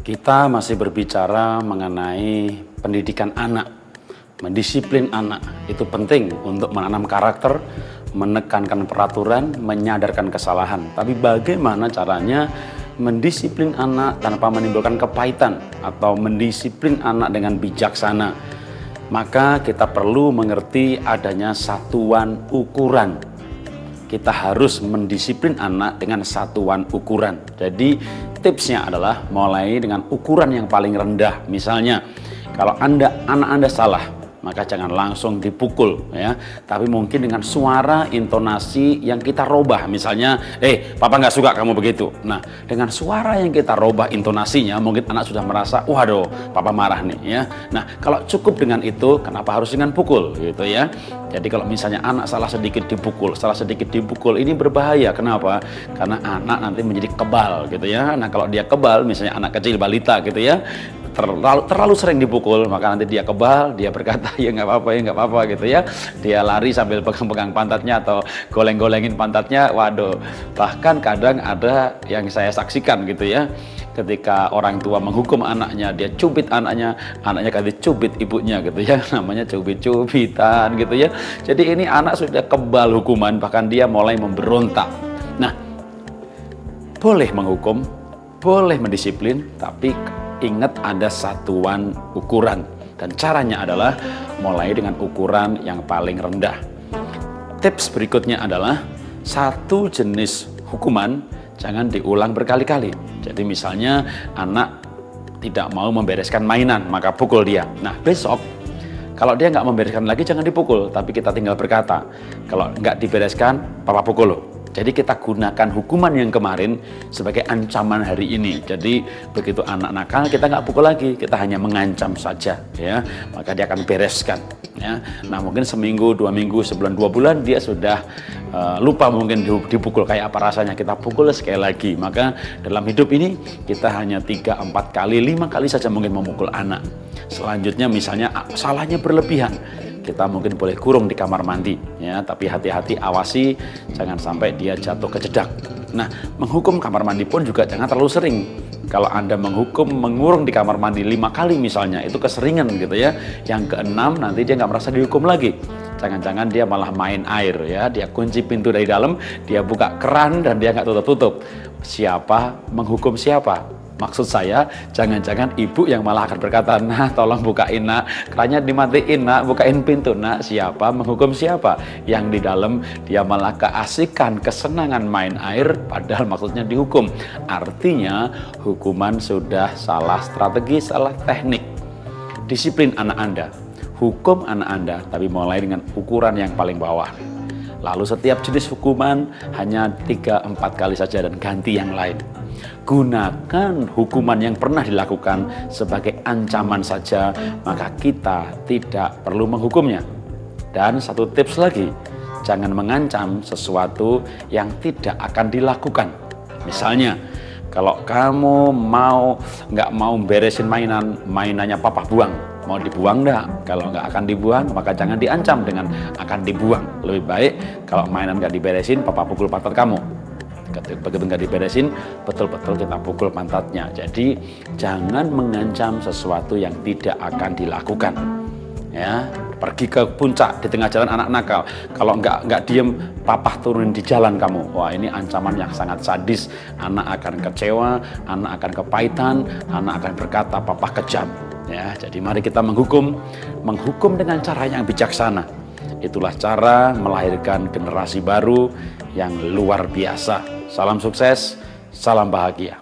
Kita masih berbicara mengenai pendidikan anak. Mendisiplin anak itu penting untuk menanam karakter, menekankan peraturan, menyadarkan kesalahan. Tapi bagaimana caranya mendisiplin anak tanpa menimbulkan kepahitan atau mendisiplin anak dengan bijaksana? Maka kita perlu mengerti adanya satuan ukuran. Kita harus mendisiplin anak dengan satuan ukuran. Jadi tipsnya adalah mulai dengan ukuran yang paling rendah. Misalnya, kalau anak Anda salah, maka jangan langsung dipukul ya, tapi mungkin dengan suara intonasi yang kita robah. Misalnya, papa nggak suka kamu begitu. Nah, dengan suara yang kita robah intonasinya, mungkin anak sudah merasa, waduh, papa marah nih ya. Nah, kalau cukup dengan itu, kenapa harus dengan pukul gitu ya? Jadi kalau misalnya anak salah sedikit dipukul, ini berbahaya. Kenapa? Karena anak nanti menjadi kebal gitu ya. Nah, kalau dia kebal, misalnya anak kecil balita gitu ya, terlalu sering dipukul, maka nanti dia kebal, dia berkata ya nggak apa-apa gitu ya, dia lari sambil pegang-pegang pantatnya atau goleng-golengin pantatnya. Waduh, bahkan kadang ada yang saya saksikan gitu ya, ketika orang tua menghukum anaknya, dia cubit anaknya ganti cubit ibunya gitu ya, namanya cubit-cubitan gitu ya. Jadi ini anak sudah kebal hukuman, bahkan dia mulai memberontak. Nah, boleh menghukum, boleh mendisiplin, tapi ingat ada satuan ukuran, dan caranya adalah mulai dengan ukuran yang paling rendah. Tips berikutnya adalah satu jenis hukuman jangan diulang berkali-kali. Jadi misalnya anak tidak mau membereskan mainan, maka pukul dia. Nah, besok kalau dia nggak membereskan lagi jangan dipukul, tapi kita tinggal berkata, kalau nggak dibereskan, papa pukul lo. Jadi kita gunakan hukuman yang kemarin sebagai ancaman hari ini. Jadi begitu anak nakal, kita nggak pukul lagi, kita hanya mengancam saja ya, maka dia akan bereskan ya. Nah, mungkin seminggu, 2 minggu, sebulan, 2 bulan dia sudah lupa mungkin dipukul kayak apa rasanya. Kita pukul sekali lagi. Maka dalam hidup ini kita hanya 3, 4 kali, 5 kali saja mungkin memukul anak. Selanjutnya misalnya salahnya berlebihan, kita mungkin boleh kurung di kamar mandi ya, tapi hati-hati, awasi jangan sampai dia jatuh ke jedak. Nah, menghukum kamar mandi pun juga jangan terlalu sering. Kalau Anda mengurung di kamar mandi 5 kali misalnya, itu keseringan gitu ya. Yang ke-6 nanti dia nggak merasa dihukum lagi. Jangan-jangan dia malah main air ya, dia kunci pintu dari dalam, dia buka keran dan dia nggak tutup-tutup. Siapa menghukum siapa? Maksud saya, jangan-jangan ibu yang malah akan berkata, nah tolong bukain nak, kerannya dimatiin nak, bukain pintu nak. Siapa menghukum siapa? Yang di dalam dia malah keasikan, kesenangan main air, padahal maksudnya dihukum. Artinya hukuman sudah salah strategi, salah teknik. Disiplin anak Anda, hukum anak Anda, tapi mulai dengan ukuran yang paling bawah. Lalu setiap jenis hukuman hanya 3-4 kali saja dan ganti yang lain. Gunakan hukuman yang pernah dilakukan sebagai ancaman saja, maka kita tidak perlu menghukumnya. Dan satu tips lagi, jangan mengancam sesuatu yang tidak akan dilakukan. Misalnya, kalau kamu nggak mau beresin mainannya papa buang, mau dibuang enggak? Kalau nggak akan dibuang, maka jangan diancam dengan akan dibuang. Lebih baik kalau mainan nggak diberesin, papa pukul pantat kamu. Begitu nggak diberesin, betul-betul kita pukul pantatnya. Jadi jangan mengancam sesuatu yang tidak akan dilakukan. Ya, pergi ke puncak di tengah jalan anak nakal, kalau nggak diem, papa turunin di jalan kamu. Wah, ini ancaman yang sangat sadis. Anak akan kecewa, anak akan kepahitan, anak akan berkata papa kejam. Ya, jadi mari kita menghukum dengan cara yang bijaksana. Itulah cara melahirkan generasi baru yang luar biasa. Salam sukses, salam bahagia.